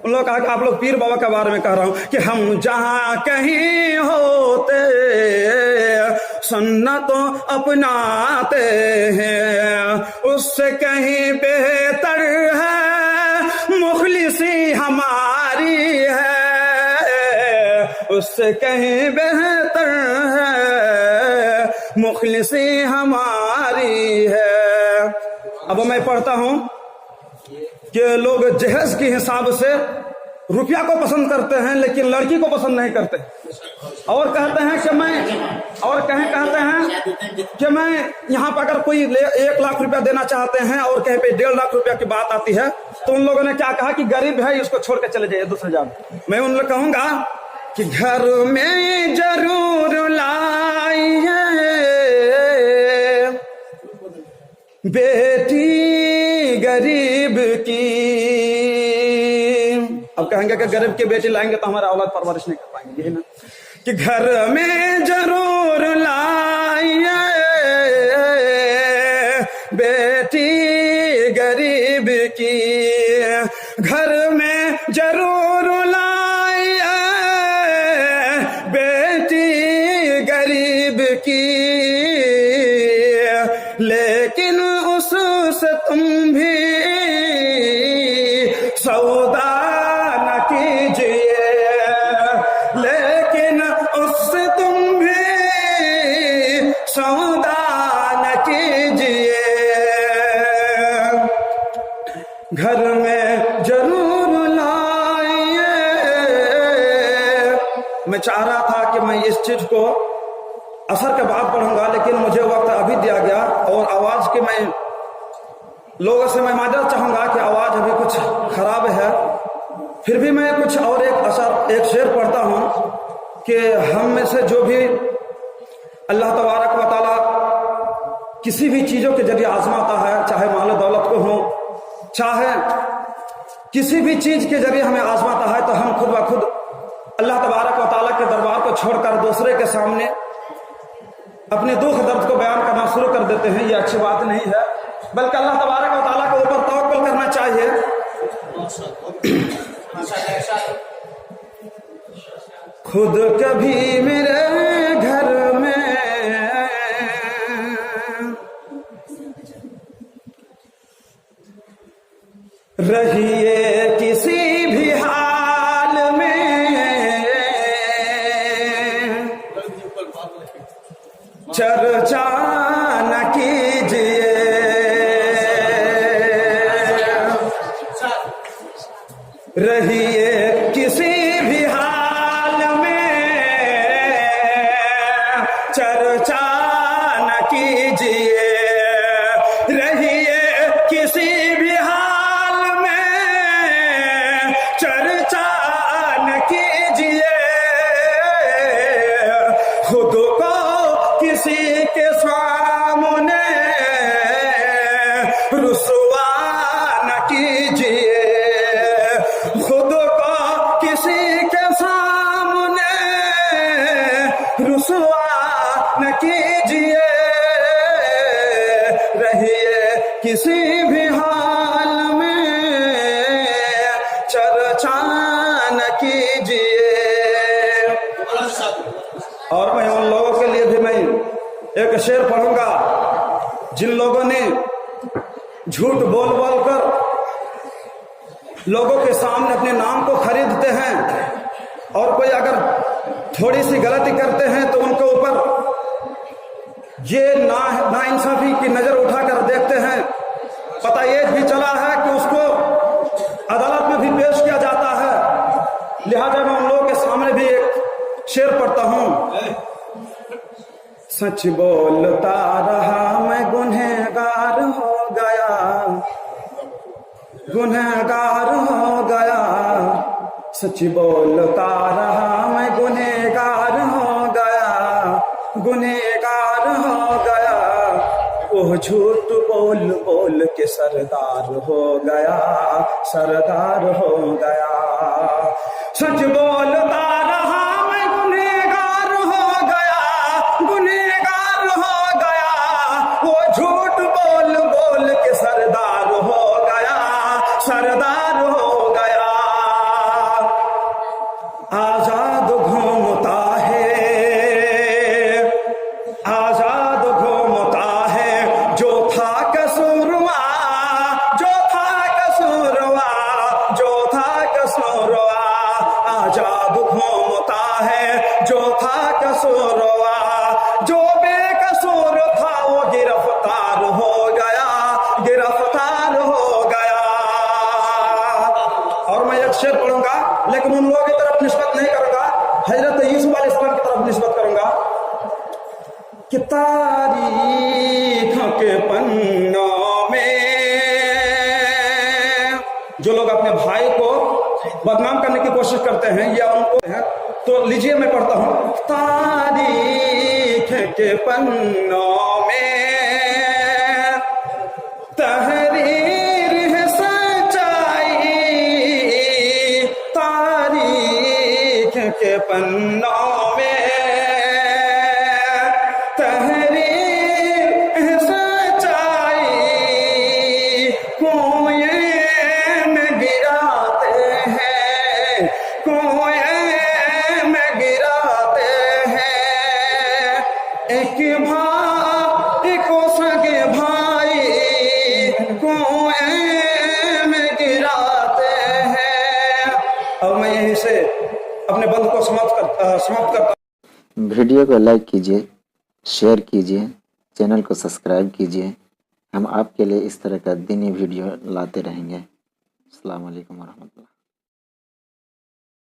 उन लोग कहा कि आप लोग पीर बाबा के बारे में कह रहा हूं कि हम जहां कहीं होते सुन्नतों अपनाते हैं, उससे कहीं बेहतर है मुखलिसी हमारी है, उससे कहीं बेहतर है मुखलिसी हमारी है। अब मैं पढ़ता हूं कि लोग जहेज के हिसाब से रुपया को पसंद करते हैं लेकिन लड़की को पसंद नहीं करते, और कहते हैं कि मैं यहाँ पर अगर कोई 1 लाख रुपया देना चाहते हैं और कहीं पे 1.5 लाख रुपया की बात आती है तो उन लोगों ने क्या कहा कि गरीब है इसको छोड़ के चले जाइए दूसरे जान। मैं उन लोग कहूंगा कि घर में जरूर लाइए बेटी गरीब की। अब कहेंगे कि गरीब की बेटी लाएंगे तो हमारा औलाद परवरिश नहीं कर पाएंगे, यही ना, कि घर में जरूर लाइए बेटी गरीब की, घर में जरूर लाइए बेटी गरीब की, लेकिन उससे तुम भी सौदा न कीजिए, लेकिन उससे तुम भी सौदा न कीजिए, घर में जरूर लाइए। मैं चाह रहा था कि मैं इस चीज को असर के बाद पढ़ूंगा लेकिन मुझे वक्त अभी दिया गया, और आवाज की मैं लोगों से मैं माजरत चाहूंगा कि आवाज अभी कुछ खराब है, फिर भी मैं कुछ और एक शेर पढ़ता हूं कि हम में से जो भी अल्लाह तबारक व तआला किसी भी चीजों के जरिए आजमाता है, चाहे माल दौलत को हो, चाहे किसी भी चीज के जरिए हमें आजमाता है, तो हम खुद ब खुद अल्लाह तबारक व तआला के दरबार को छोड़कर दूसरे के सामने अपने दुख दर्द को बयान करना शुरू कर देते हैं। ये अच्छी बात नहीं है, बल्कि अल्लाह तबारक व तआला के ऊपर तवक्कुल करना चाहिए। खुद कभी मेरे घर में रहिए किसी भी हाल में, चर्चा न कीजिए, रहिए किसी भी हाल में चर्चा न कीजिए, रहिए किसी भी हाल में चर्चा न कीजिए, खुद को किसी के सामने रुसवा न कीजिए, खुद को किसी के सामने रुसवा न कीजिए, रहिए किसी भी हाल में चर्चा न कीजिए। और मैं उन लोगों के लिए भी मैं एक शेर पढ़ूंगा जिन लोगों ने झूठ बोल बोल कर लोगों के सामने अपने नाम को खरीदते हैं, और कोई अगर थोड़ी सी गलती करते हैं तो उनके ऊपर ये नाइंसाफी की नजर उठाकर देखते हैं। पता ये भी चला है कि उसको अदालत में भी पेश किया जाता है। लिहाजा मैं उन लोगों के सामने भी एक शेर पढ़ता हूं। सच बोलता रहा मैं गुनहगार हो गया, गुनहगार हो गया, सच बोलता रहा मैं गुनहगार हो गया, गुनहगार हो गया, वो झूठ बोल बोल के सरदार हो गया, सरदार हो गया। सच बोलता रहा मैं गुनहगार हो गया, गुनहगार हो गया, वो झूठ बोल बोल के सरदार हो गया, सरदार हो गया। जादू घूमता है, जो था कसूरवा, जो बेकसूर था वो गिरफ्तार हो गया, गिरफ्तार हो गया। और मैं एक शेर पढ़ूंगा, लेकिन उन लोगों की तरफ निस्बत नहीं करूंगा, हजरत यूसुफ अलैहिस्सलाम की तरफ निस्बत करूंगा कि तारीख के पन्नों में जो लोग अपने भाई को बदनाम करने की कोशिश करते हैं या उनको है, तो लीजिए मैं पढ़ता हूं। तारीख के पन्नों में तहरीर है सच्चाई, तारीख के पन्नों में अपने बंद को समाप्त करता हूं। वीडियो को लाइक कीजिए, शेयर कीजिए, चैनल को सब्सक्राइब कीजिए। हम आपके लिए इस तरह का दीनी वीडियो लाते रहेंगे। अस्सलाम वालेकुम वरहमतुल्लाह।